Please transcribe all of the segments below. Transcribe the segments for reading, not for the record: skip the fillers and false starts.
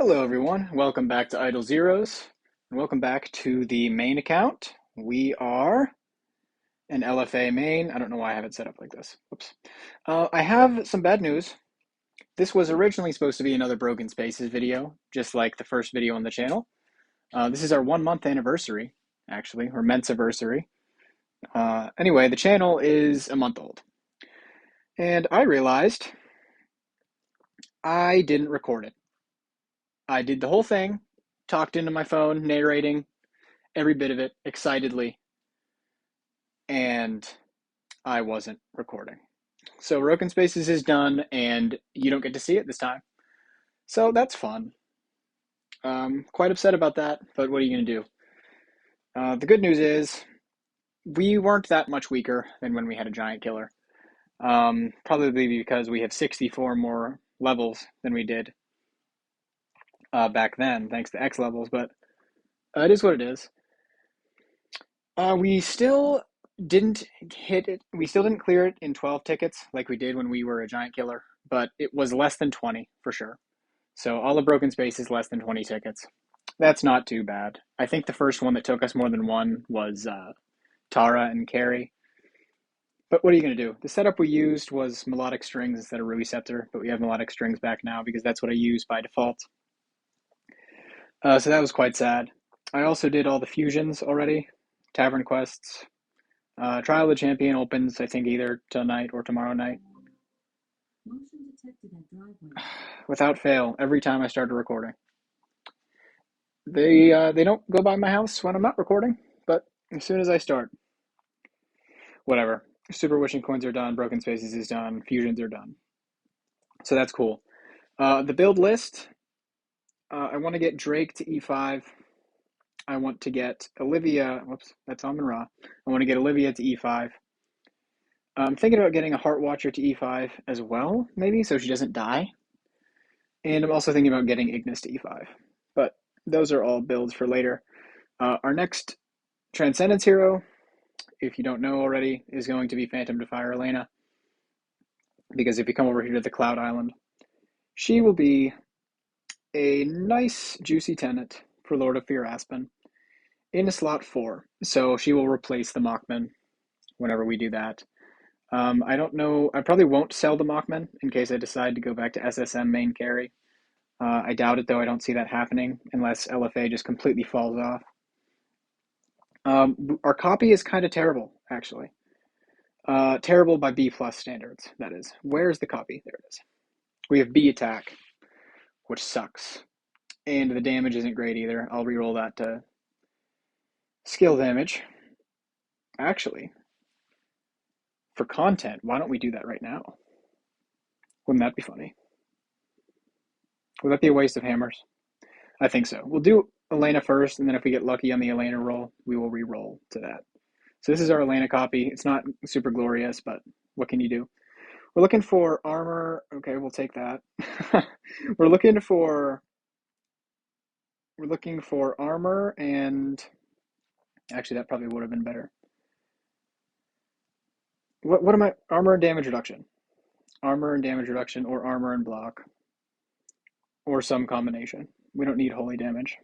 Hello everyone, welcome back to Idle Zeros, and welcome back to the main account. We are an LFA main. I don't know why I have it set up like this. Oops. I have some bad news. This was originally supposed to be another Broken Spaces video, just like the first video on the channel. This is our 1 month anniversary, actually, or Mensiversary. Anyway, the channel is a month old. And I realized I didn't record it. I did the whole thing, talked into my phone, narrating every bit of it excitedly, and I wasn't recording. So Broken Spaces is done, and you don't get to see it this time. So that's fun. Quite upset about that, but what are you going to do? The good news is we weren't that much weaker than when we had a giant killer. Probably because we have 64 more levels than we did back then, thanks to X levels, but it is what it is. We still didn't hit it. We still didn't clear it in 12 tickets like we did when we were a giant killer, but it was less than 20 for sure. So all the Broken Spaces less than 20 tickets. That's not too bad. I think the first one that took us more than one was Tara and Carrie. But what are you going to do? The setup we used was melodic strings instead of Ruby Scepter, but we have melodic strings back now because that's what I use by default. So that was quite sad. I also did all the fusions already, Tavern quests. Trial of the Champion opens, I think, either tonight or tomorrow night. Motion detected at driveway. Without fail, every time I started recording. They don't go by my house when I'm not recording, but as soon as I start, whatever. Super Wishing Coins are done, Broken Spaces is done, Fusions are done. So that's cool. The build list, I want to get Drake to E5. I want to get Olivia, whoops, that's Amon Ra. I want to get Olivia to E5. I'm thinking about getting a Heart Watcher to E5 as well, maybe, so she doesn't die. And I'm also thinking about getting Ignis to E5. But those are all builds for later. Our next Transcendence hero, if you don't know already, is going to be Phantom Defier Elena. Because if you come over here to the Cloud Island, she will be a nice, juicy tenant for Lord of Fear Aspen in a slot 4. So she will replace the Mockman whenever we do that. I don't know. I probably won't sell the Mockman in case I decide to go back to SSM main carry. I doubt it, though. I don't see that happening unless LFA just completely falls off. Our copy is kind of terrible, actually. Terrible by B plus standards, that is. Where's the copy? There it is. We have B attack, which sucks. And the damage isn't great either. I'll reroll that to skill damage. Actually, for content, why don't we do that right now? Wouldn't that be funny? Would that be a waste of hammers? I think so. We'll do Elena first, and then if we get lucky on the Elena roll, we will re-roll to that. So this is our Elena copy. It's not super glorious, but what can you do? We're looking for armor. Okay, we'll take that. we're looking for armor, and actually that probably would have been better. What am I? Armor and damage reduction. Armor and damage reduction, or armor and block, or some combination. We don't need holy damage.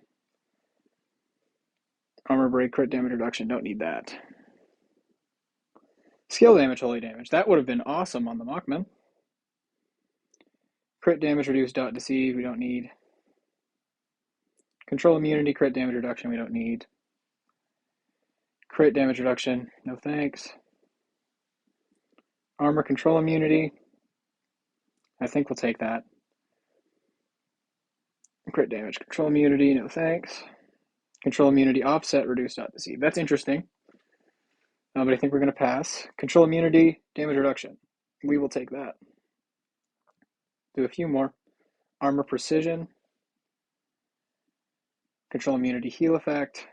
Armor break, crit damage reduction. Don't need that. Skill damage, holy damage. That would have been awesome on the Mockman. Crit damage reduced, dot deceive. We don't need. Control immunity, crit damage reduction. We don't need. Crit damage reduction. No thanks. Armor control immunity. I think we'll take that. Crit damage control immunity. No thanks. Control immunity offset reduced, dot deceive. That's interesting. But I think we're going to pass. Control immunity, damage reduction. We will take that. Do a few more. Armor precision. Control immunity heal effect.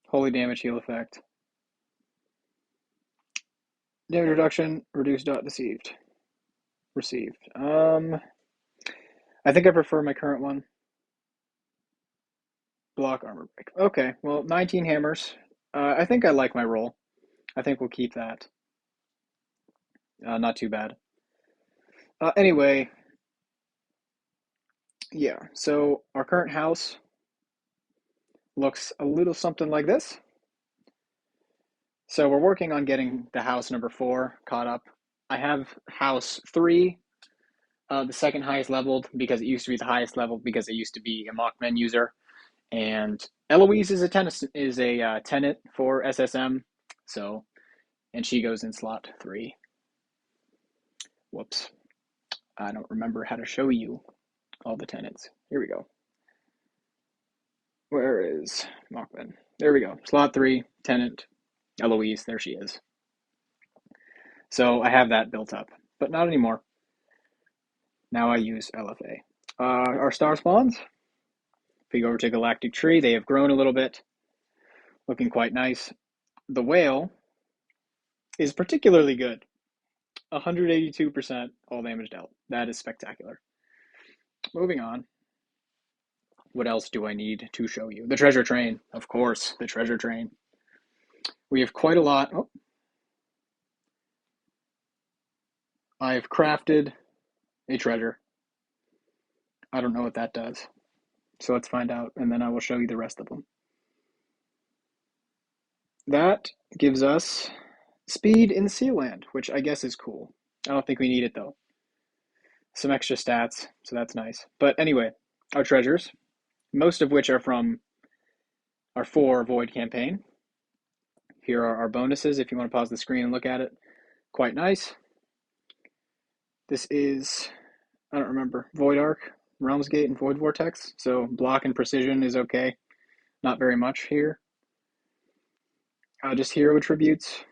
Holy damage heal effect. Damage reduction, reduced dot deceived. Received. I think I prefer my current one. Block armor break. Okay, well, 19 hammers. I think I like my roll. I think we'll keep that. Not too bad. Anyway, Yeah, so our current house looks a little something like this. So we're working on getting the house number 4 caught up. I have house 3, the second highest leveled because it used to be the highest level because it used to be a Mockman user. And Eloise is a tenant for SSM, so and she goes in slot 3. Whoops, I don't remember how to show you all the tenants. Here we go. Where is Mockman? There we go. Slot 3, tenant, Eloise. There she is. So I have that built up, but not anymore. Now I use LFA. Our star spawns. If we go over to Galactic Tree, they have grown a little bit, looking quite nice. The whale is particularly good. 182% all damage dealt. That is spectacular. Moving on. What else do I need to show you? The treasure train, of course, the treasure train. We have quite a lot. Oh, I've crafted a treasure. I don't know what that does. So let's find out, and then I will show you the rest of them. That gives us speed in Sealand, which I guess is cool. I don't think we need it though. Some extra stats, so that's nice. But anyway, our treasures, most of which are from our 4 Void campaign. Here are our bonuses if you want to pause the screen and look at it. Quite nice. This is, I don't remember, Void Arc, Realms Gate, and Void Vortex. So block and precision is okay. Not very much here. Just hero attributes.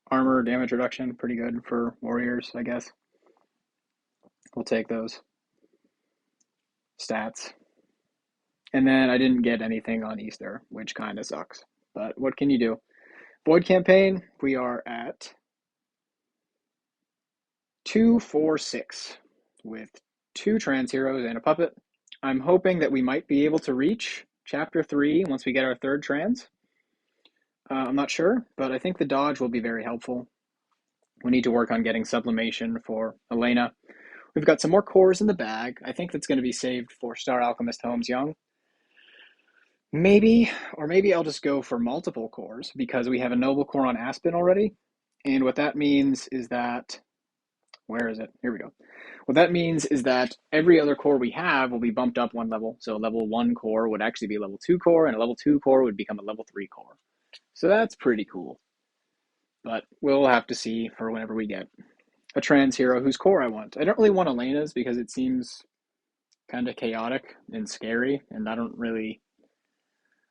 Armor, damage reduction, pretty good for warriors, I guess. We'll take those. Stats. And then I didn't get anything on Easter, which kind of sucks. But what can you do? Void campaign, we are at 246 with 2 trans heroes and a puppet. I'm hoping that we might be able to reach chapter 3 once we get our 3rd trans. I'm not sure, but I think the dodge will be very helpful. We need to work on getting sublimation for Elena. We've got some more cores in the bag. I think that's going to be saved for Star Alchemist Holmes Young. Maybe, or maybe I'll just go for multiple cores because we have a noble core on Aspen already. And what that means is that, where is it? Here we go. What that means is that every other core we have will be bumped up 1 level. So a level 1 core would actually be a level 2 core, and a level 2 core would become a level 3 core. So that's pretty cool. But we'll have to see for whenever we get a trans hero whose core I want. I don't really want Elena's because it seems kind of chaotic and scary, and I don't really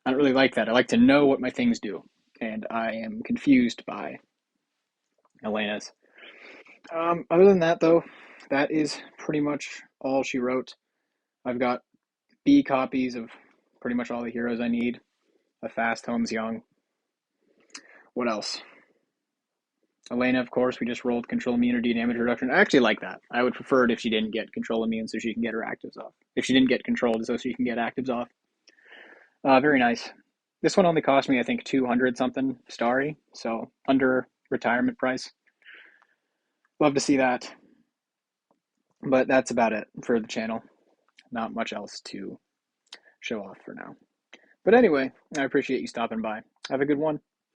like that. I like to know what my things do, and I am confused by Elena's. Other than that, though, that is pretty much all she wrote. I've got B copies of pretty much all the heroes I need. A fast Holmes Young. What else? Elena, of course, we just rolled control immunity damage reduction. I actually like that. I would prefer it if she didn't get control immune so she can get her actives off. If she didn't get controlled so she can get actives off. Very nice. This one only cost me, I think, 200 something starry, so under retirement price. Love to see that. But that's about it for the channel. Not much else to show off for now. But anyway, I appreciate you stopping by. Have a good one.